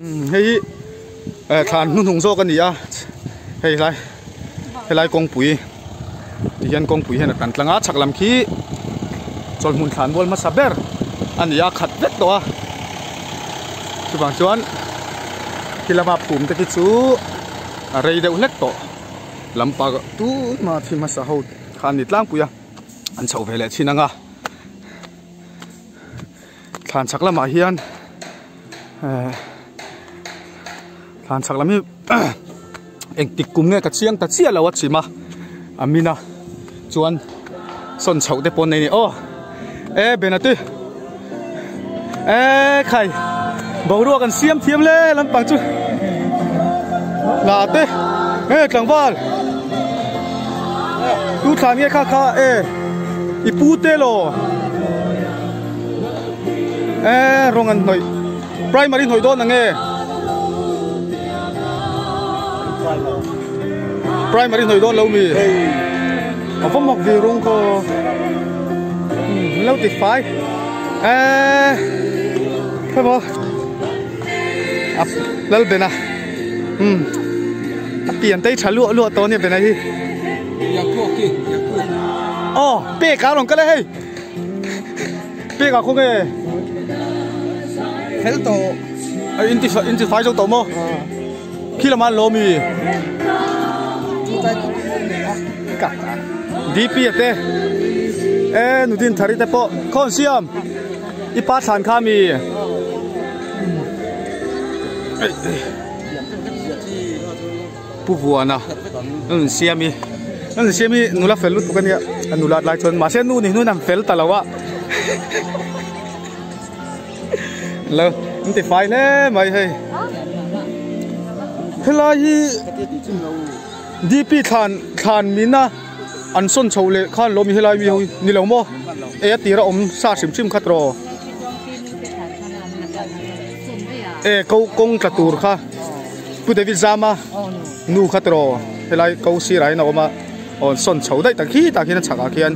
Hey than nun hung zo kan ni a hey lai kong pui ti hian kong pui hian kan tlanga chak lam khi chol mun than bol ma saber an ya khat vet to a chu bang chuan kilama phum te ki chu a rei deuh hlek to lampa tu ma thi ma sa ho khan ni tlang puya an chho vele chinanga than chak lama hian than chak lami eng tik kum nge ka chiang ta chia lawa chima amina chuan son chho te pon nei ni o benatu khai boru kan siam thiam le lampang chu la te tlangwal tu thang nge kha ipu te lo rongan noi primary noi don nge primary noi don lo mi phong mok vi rong ko lâu tuyệt phái thôi bố lâu bên à tiền tay trả lụa to như bên này đi bê cá lòng cái đấy bê cá không nghe hết tổ in chỉ phái trong tổ mô khi làm ăn lô mì đi bia thế nụ tin thari te po con siam ipa than kha mi pu vuana siami nula fel lut kan ya nula lai chon ma se nu ni nu nam fel talawa lo ti fai le mai he helai dp than mina an son chole khan lomi helai mi ni lo mo tira sa sim khat ro kong tatur kha pu david zama nu khat ro helai ko si rai na oma on son chho dai takhi na chaka khian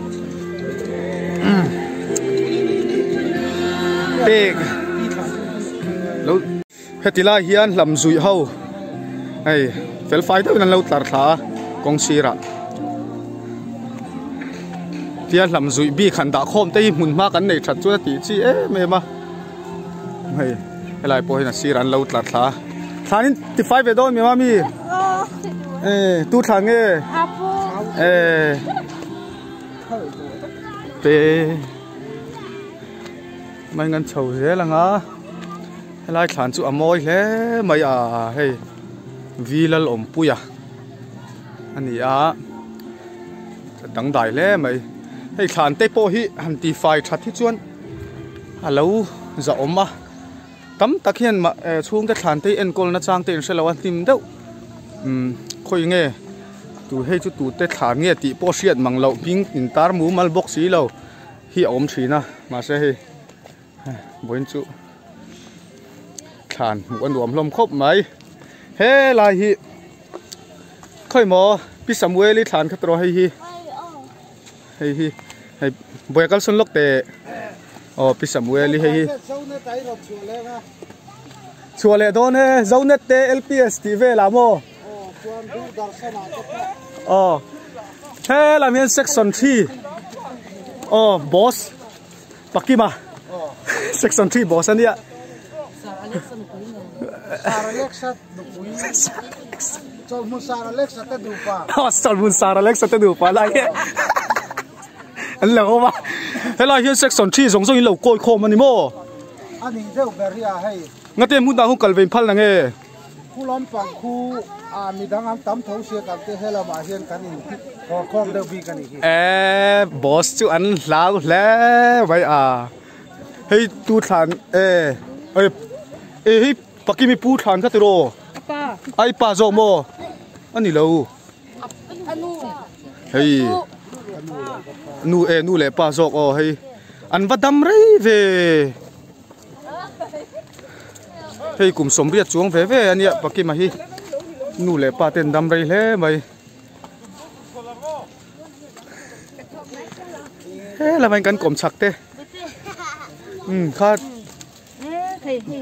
big lo hetila hian lam zui ho fel fai da nan lo tar tha kong sira tia lam zui bi khan da khom te mun ma kan nei that chu ti chi me ma helai po hina siran lo tla tha thanin ti 5 ve do me ma mi tu thang te mai ngan chho he la nga helai than chu amoi hle mai vilal om puya ani a dang dai le mai than te po hi han ti fai that hi chuan alo za oma tam takhian ma chung te than te en kol na chang te se lawan tim deuh khoi nge tu he chu tu te than nge ti po siat manglo ping in tar mu mal box si lo hi om thina ma se he boin chu than wan duam hlom khop mai he lai hi khoi mo pi samuel than khatro hi boy kal sun lok te pi samuel hi chule don he zonet te lps tv la mo he la mian section 3 boss pakima section 3 boss ania Sara Alexa te du pa lai anh lâu mà, thế là hiện section 3 giống như lâu coi khom anh mo, anh hình theo beria hay, ngay tiền muốn đào hung cần về phal là nghe, khu lom phẳng khu mình đang ăn tắm thấu xe cả thế là mà hiện cái này, khom đều bị cái này, boss chú anh lão lẽ vậy hey tu than hey bác mi pu than cái đó, ai pa zo mo, anh đi lâu, hey nu le pa zok hay an vadam rei ve hey kum som riat chuang ve ania pakima hi nu le pa ten dam rei hle mai he la mai kan kom chak te kha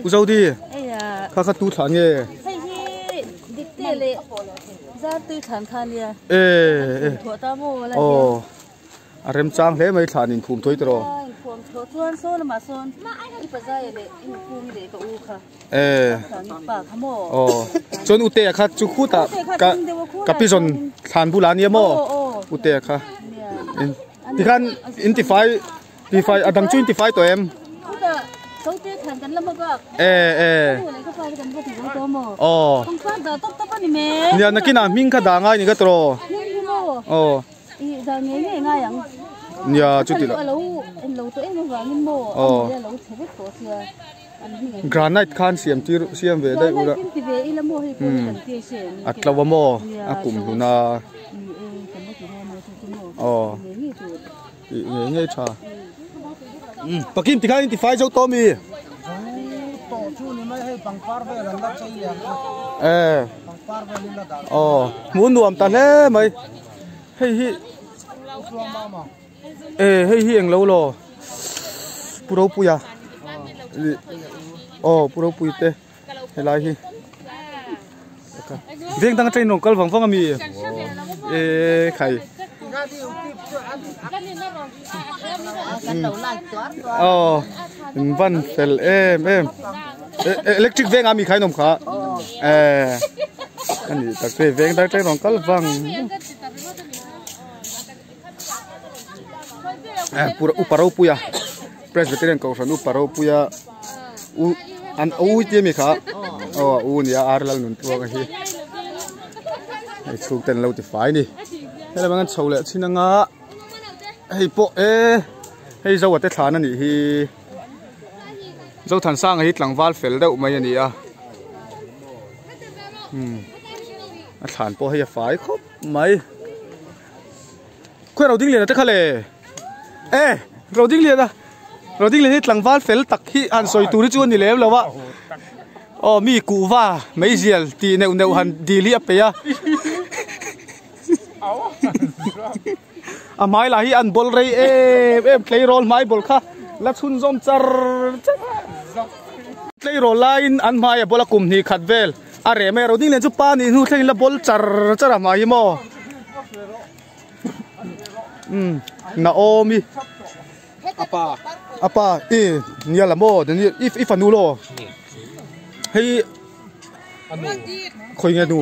u zo di khá tu thản nghe hay hi địch tê lệ ra tư thản khan lia thua ta mô là rem chang thế mấy thản in phum thôi rồi phum thua chuan số là mà son đi bây giờ lệ in phum để có u kha bà khăm mô chọn ute khá chú khu ta cả pizon thản bu lan yếm mô ute khá thì khăn intify adang chu intify tụi em số tiền thằng cần lắm cơ không phải đó tóc anh mẹ nhà nó kia nào mình cả đàng ai cái trò giờ nghe ngay à nhà chút tí là lâu tụi em vào nhưng mồ lâu sẽ biết có gì granite khan xiêm về đây rồi at lâu mò cùng luôn à nghe cha bác Kim thì khai thì phải dấu to mi muốn nuông ta lẽ mày hay hi anh lâu lo puro puya puro puy te hay lại hi riêng tăng trên nông cál vòng vòng mi khai văn fel em electric veng ami khai nom kha ani tak te veng tak te rong kal vang pura uparo puya presbyterian kausan uparo puya an te mi kha nia arlal nun tu ga hi ai chuk ten lo ti fai ni hele mangan chole chinanga hei po hei zo ate thana ni hi zo than sang hi tlangwal fel deuh mai ani a a than po hei fai khop mai khoi ro ding le ta khale ro ding le hi tlangwal fel tak hi an soi tu ri chu ni lew lawa mi ku wa mai zial ti neu han dili ape ya mai là hi an bol rei em play roll mai bol kha la chun zom char play roll line an mai a bola kum ni khat vel a re me ro ding len chu pa ni hu thleng la bol char mai mo na omi apa nia la mo den if anu lo hei khoi nge nu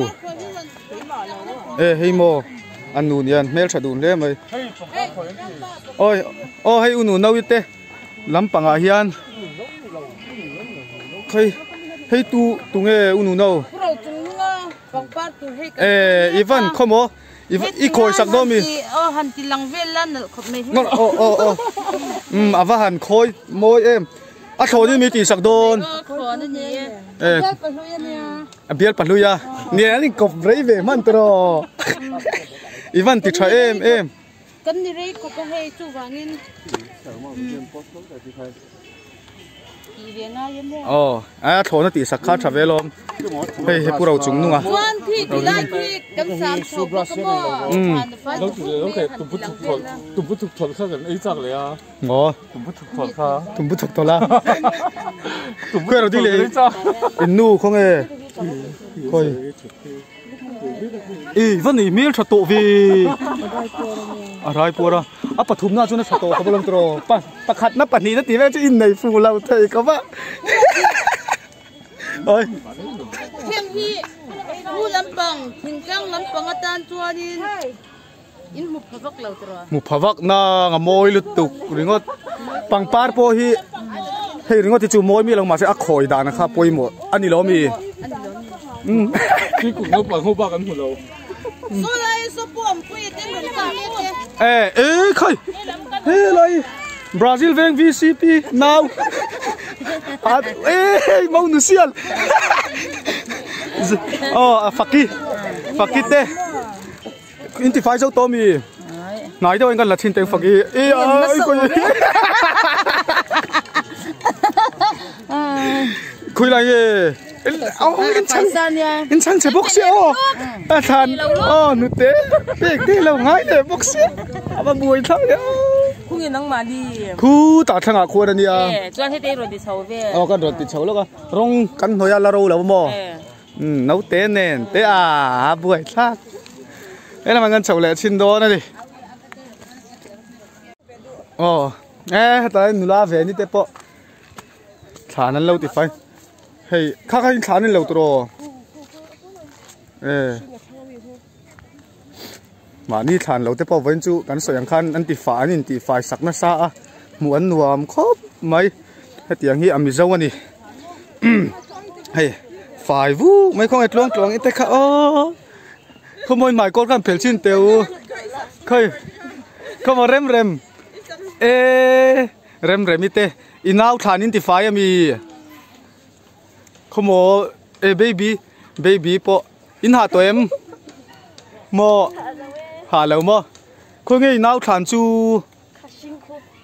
hei mo anu nian mel thadun le mai oi hei unu no ite lampanga hian hei tu nge unu no even khomo i khoi sak do mi han ti lang vel lan khop me ava han khoi moi em a thodi mi ti sak don bial paluya ni ani kop rei ve man tro Ivan ti try em kan ni rei ko ka hei chu wangin thona ti sakha travelom hei purau chung nunga chuan thi ti lai thi kam sam chu ko mo okay tum putuk thol kha kan ei chak le a tum putuk thol kha tum putuk tola tum ko ro di le nu khong khoi văn này miếng chặt tổ vì rai pura pathum na chuna chặt tổ có bao lâu rồi khát na pani na tí về chứ in này phù lâu thầy có vợ ơi thêm hi u lâm bằng hình căng lâm bằng ở tan chua đi in một phật lâu rồi một phật na ngắm môi lụt tục rồi ngót bằng par po hi hay rồi ngót thì chú môi mi lòng mà sẽ ác khỏi đàn na khá poi một anh đi lo mi cái cục nó bằng hô ba cái một lâu số này số bom quay tên mình cả khơi lại Brazil veng VCP now mau nusial Fakki te intify dấu to mi nói đâu anh cần là thiên tiếng Fakki khui lại in chang che box yo than nute bek ti lo ngai te box aba bui thang ya khung nang mà đi khu ta thằng à khu đây nia cho hết đây rồi đi sầu về cái rồi đi sầu luôn à rong cắn hồi là râu là mò nấu té nè té à buổi khác đây là mà ngân sầu lẹ xin đó này đi tới nula về như thế po thả nó lâu thì phải hey khác hay thả nó lâu rồi mà đi thả lâu thế po vẫn chú cắn sợi khăn anh thì phải sắc nó xa muốn nuông khóc mấy hay tiếng hi ẩm dâu anh hey phải vũ mấy con ấy loang loang ít thế không môi mày con cần phải xin tiêu khơi không mà rem rem ite inau thanin ti fai mi khomo baby po in ha to em mo ha lo mo khoi nge inau than chu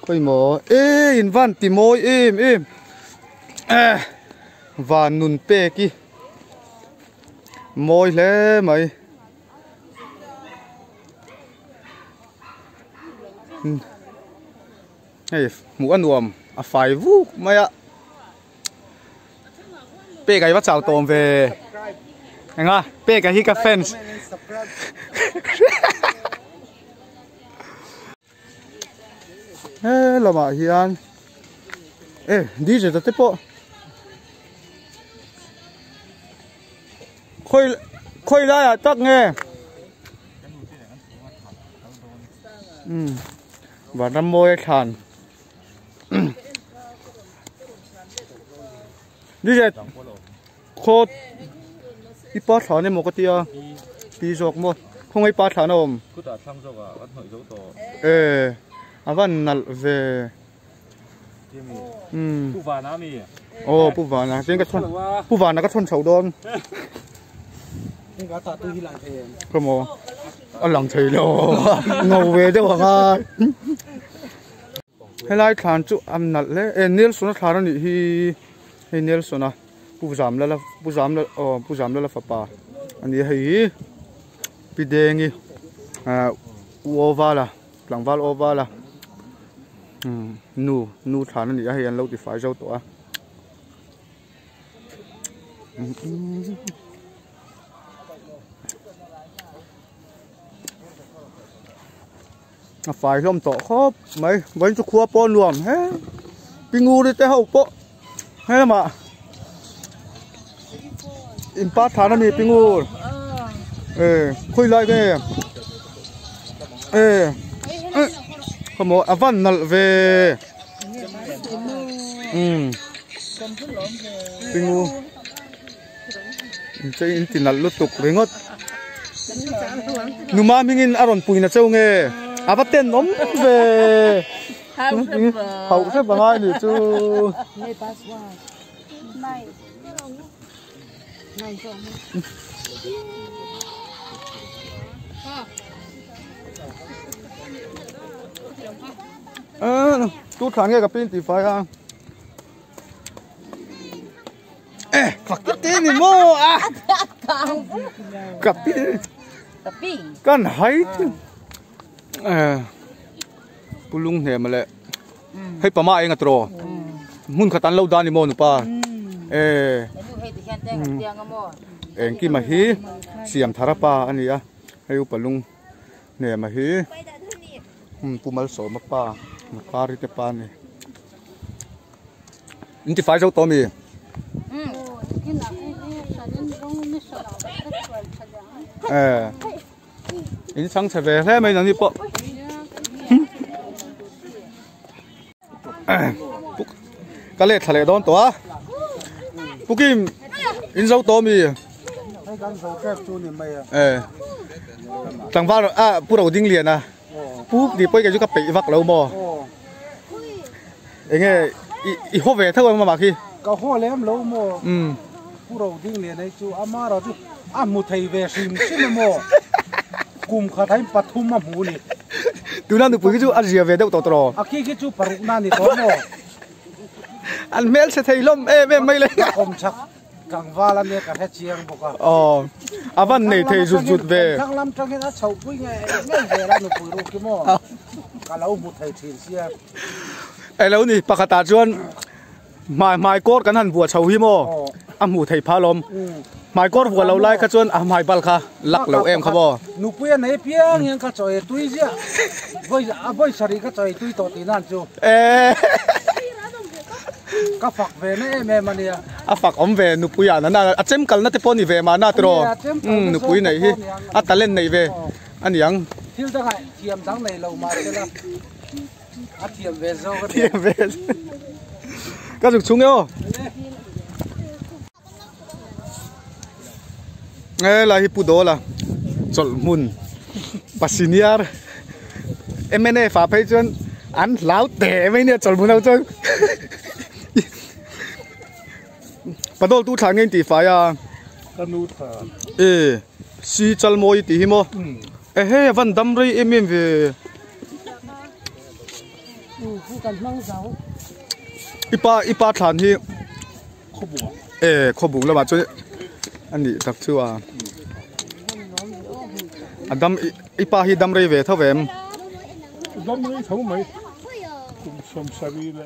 khoi mo in van ti moi em van nun pe ki moi le mai hey mu ăn uống phải vũ mày ạ bê cái bắt chào tôm về anh à bê cái hi cà phê là mà hiền đi rồi tiếp bộ khơi lại à tắc nghe và năm môi thàn đi rồi khô ít bát thàn này một cái tia pi ruột một không ai bát thàn ôm vẫn nặn về bù vàng à tiếng cái thôn bù vàng là cái thôn sầu đôn cái mồ anh lòng thầy lo ngầu về đâu hả hay lại thằng chú âm nặn lấy Nelson thằng nó nhỉ hi Nelson à bù giảm là phá pa anh ấy hay bị đen đi oval lang val oval nu thằng nó nhỉ hay anh lâu thì phải rau tổ phải lom tỏ khóc mấy vẫn cho khua po luồng hết pingu đi tới hậu po hay mà impact thằng nó mi pingu khui lại cái không có avan nal về pingu chơi tin nal lút tục rồi ngót numa mingin aron pui na châu nghe bắt tên nóng về hậu xếp bằng ai nhỉ chú chú thằng nghe gặp pin thì phải phật cái tên này mô gặp pin con hay pulung he male hay pa mai ngatro mun khatan lo dani mo nu pa en ki ma hi siam tharapa ania hay palung ne ma hi pumal so ma pa ri te pa ni inti fai zo to mi in sang se ve le mai nang ni po cái lệ thề đón tòa, Pukim in dấu to mi, thằng vào pu đầu đinh liền pu đi bây giờ chúng ta bị vắt lâu mò, anh nghe, hô về thôi mà khi, cái hô lém lâu mò, pu đầu đinh liền này chú ama rồi chú một thầy về xin mò, cùng khá thấy bắt thum mà mù nè, từ nào được bữa cái chú ăn gì về đâu tao khi cái chú paruk na nè to mò. Anh mel sẽ thấy lắm em mấy lấy không chắc càng va là nghe cả hết chiang bọc văn này thầy rụt về thằng làm trong cái nó sầu quý nghe về là nó bùi ruột cái mò cả lâu một thầy thiền xia ai lâu nè bạc ta chuan mai cốt cái hắn vừa sầu hi mò mù thầy phá lom mai cốt vừa lâu lai cái chuan mai bal kha lắc lâu em khá bò nụ bia này bia nhưng cái trời tui chứ với sari cái trời tui to tí nan chú các phật về này em mà nè phật ông về nụ bia à na chém cần na tepo ni về mà na tro nụ bia này hi talent này về anh yang thiếu tất cả thiềm đắng này lâu mà thế là thiềm về rồi thiềm về các dục chúng nhau nghe là hipu đó là chọn mun pasiniar em này phá phê chân ăn láo tẻ mấy nè chọn mun đâu chân bắt đầu tu thang ngay thì phải à si chal moi thì himo hey vẫn đâm rồi em về ipa thàn hi khó bụng là mà chơi anh đi tập chưa đâm ipa hi đâm rồi về thâu về em đâm rồi thâu mấy cũng xong sari là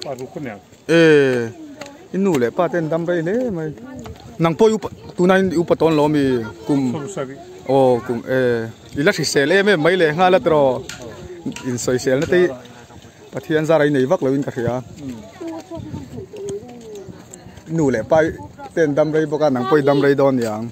ba ruột con nè inu le pa tên đâm rồi đấy mày nang po tu nai upaton lo mi kum kum ila sel em mai le nga la tro in soi sel na ti pathian za rai nei vak lo in ka khia nu le pai tên đâm rồi boka nang poi đâm rồi don yang